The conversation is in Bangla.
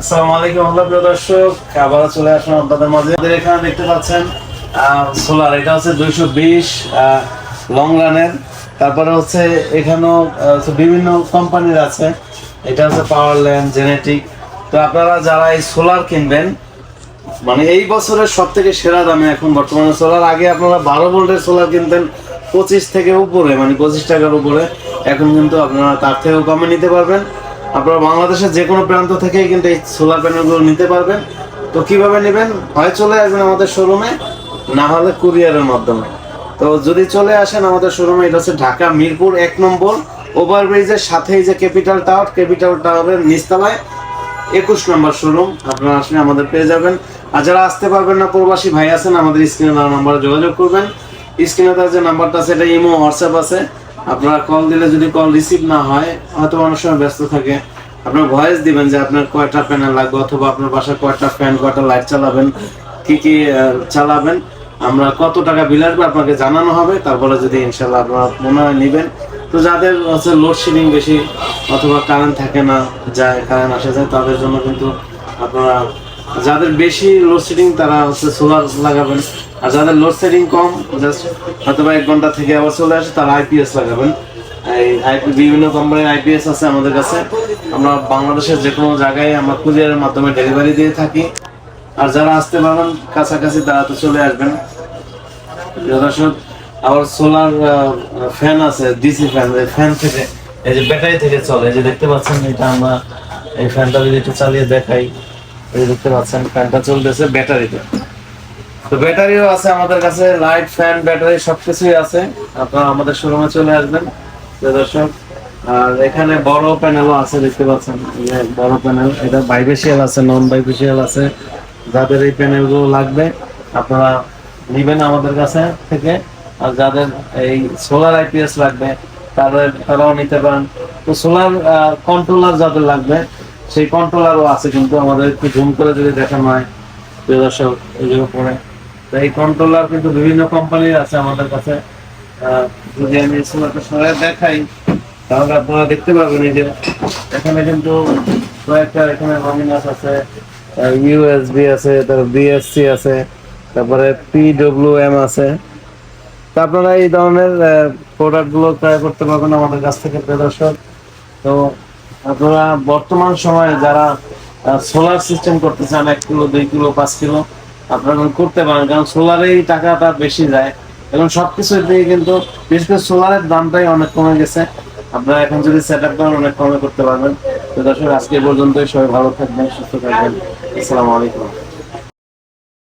আসসালামু আলাইকুম প্রিয় দর্শক, আবার চলে আসলাম আপনাদের মাঝে। এখানে দেখতে পাচ্ছেন সোলার, এটা হচ্ছে 220 লং রানের। তারপরে হচ্ছে এখানেও বিভিন্ন কোম্পানির আছে। এটা হচ্ছে পাওয়ারল্যান্ড, জেনেটিক। তো আপনারা যারা এই সোলার কিনবেন, মানে এই বছরের সব থেকে সেরা দামে এখন বর্তমানে সোলার। আগে আপনারা 12 ভোল্টের সোলার কিনতেন 25 থেকে উপরে, মানে 25 টাকার উপরে। এখন কিন্তু আপনারা তার থেকেও কমে নিতে পারবেন। আপনারা বাংলাদেশের যে কোনো প্রান্ত থেকেই কিন্তু এই সোলার প্যানেলগুলো নিতে পারবেন। তো কিভাবে নেবেন? হয় চলে আসবেন আমাদের শোরুমে, না হলে কুরিয়ারের মাধ্যমে। তো যদি চলে আসেন আমাদের শোরুমে, এটা হচ্ছে ঢাকা মিরপুর 1 নম্বর ওভারব্রিজের সাথেই যে ক্যাপিটাল টাওয়ারের নিচতলায় 21 নম্বর শোরুম। আপনারা আসলে আমাদের পেয়ে যাবেন। আর যারা আসতে পারবেন না, প্রবাসী ভাই আছেন, আমাদের স্ক্রিনে দেওয়া নাম্বারে যোগাযোগ করবেন। স্ক্রিনে দেওয়া যে নাম্বারটা আছে, এটা ইমো, হোয়াটসঅ্যাপ আছে। আপনারা কল দিলে যদি কল রিসিভ না হয়, হয়তো অনেক সময় ব্যস্ত থাকে, আপনার ভয়েস দিবেন যে আপনার কয়টা প্যানেল লাগবে, অথবা আপনার বাসায় কয়টা ফ্যান, কয়টা লাইট চালাবেন, কি কি চালাবেন, আমরা কত টাকা বিল আসবে আপনাকে জানানো হবে। তারপরে যদি ইনশাল্লাহ আপনারা মনে হয় নেবেন। তো যাদের হচ্ছে লোডশেডিং বেশি, অথবা কারেন্ট থাকে না, যায় কারেন্ট আসে যায়, তাদের জন্য কিন্তু আপনারা, যাদের বেশি লোডশেডিং তারা হচ্ছে সোলার লাগাবেন। আর যাদের লোডশেডিং কম, জাস্ট হয়তো 1 ঘন্টা থেকে আবার চলে আসে, তারা আইপিএস লাগাবেন। এই বিভিন্ন কোম্পানির আইপিএস আছে আমাদের কাছে। আমরা বাংলাদেশের যে কোনো জায়গায় আমরা কুরিয়ারের মাধ্যমে ডেলিভারি দিয়ে থাকি। আর যারা আসতে পারবেন কাছাকাছি, তারা তো চলে আসবেন। দর্শক, আবার সোলার ফ্যান আছে, ডিসি ফ্যান। এই ফ্যান থেকে, এই যে ব্যাটারি থেকে চলে, এই যে দেখতে পাচ্ছেন, এটা আমরা এই ফ্যানটা যদি একটু চালিয়ে দেখাই, এই দেখতে পাচ্ছেন ফ্যানটা চলতেছে ব্যাটারিতে। তো ব্যাটারিও আছে আমাদের কাছে, লাইট, ফ্যান, ব্যাটারি সবকিছুই আছে। আপনারা আমাদের শোরুমে চলে আসবেন দর্শক। আর এখানে বড় প্যানেলও আছে, দেখতে পাচ্ছেন, এই যে বড় প্যানেল। এটা বাইফেশিয়াল আছে, নন বাইফেশিয়াল আছে। যাদের এই প্যানেলগুলো লাগবে আপনারা নিবেন আমাদের কাছে থেকে। আর যাদের এই সোলার আইপিএস লাগবে, তারাও নিতে পারেন। তো সোলার কন্ট্রোলার যাদের লাগবে, সেই কন্ট্রোলারও আছে কিন্তু আমাদের। একটু জুম করে যদি দেখানো হয় প্রিয় দর্শক, এই যে উপরে, তো এই কন্ট্রোলার কিন্তু বিভিন্ন কোম্পানির আছে আমাদের কাছে। যদি আমি সোলারটা সরাই দেখাই, তাহলে আপনারা দেখতে পাবেন, এই যে এখানে কিন্তু কয়েকটা, এখানে লমিনাস আছে, ইউএসবি আছে, তারপর বিএসসি আছে, তারপরে পিডব্লিউএম আছে। তো আপনারা এই ধরনের প্রোডাক্টগুলো ক্রয় করতে পারবেন আমাদের কাছ থেকে প্রিয় দর্শক। তো আপনারা বর্তমান সময়ে যারা সোলার সিস্টেম করতে চান, 1 কিলো, 2 কিলো, 5 কিলো, আপনারা করতে পারেন। কারণ সোলারেই টাকাটা বেশি যায়। এখন সবকিছু দিয়ে কিন্তু, বিশেষ করে সোলারের দামটাই অনেক কমে গেছে। আপনারা এখন যদি সেট আপ করেন, অনেক কমে করতে পারবেন। তো দর্শক, আজকে পর্যন্তই। সবাই ভালো থাকবেন, সুস্থ থাকবেন। আসসালামু আলাইকুম।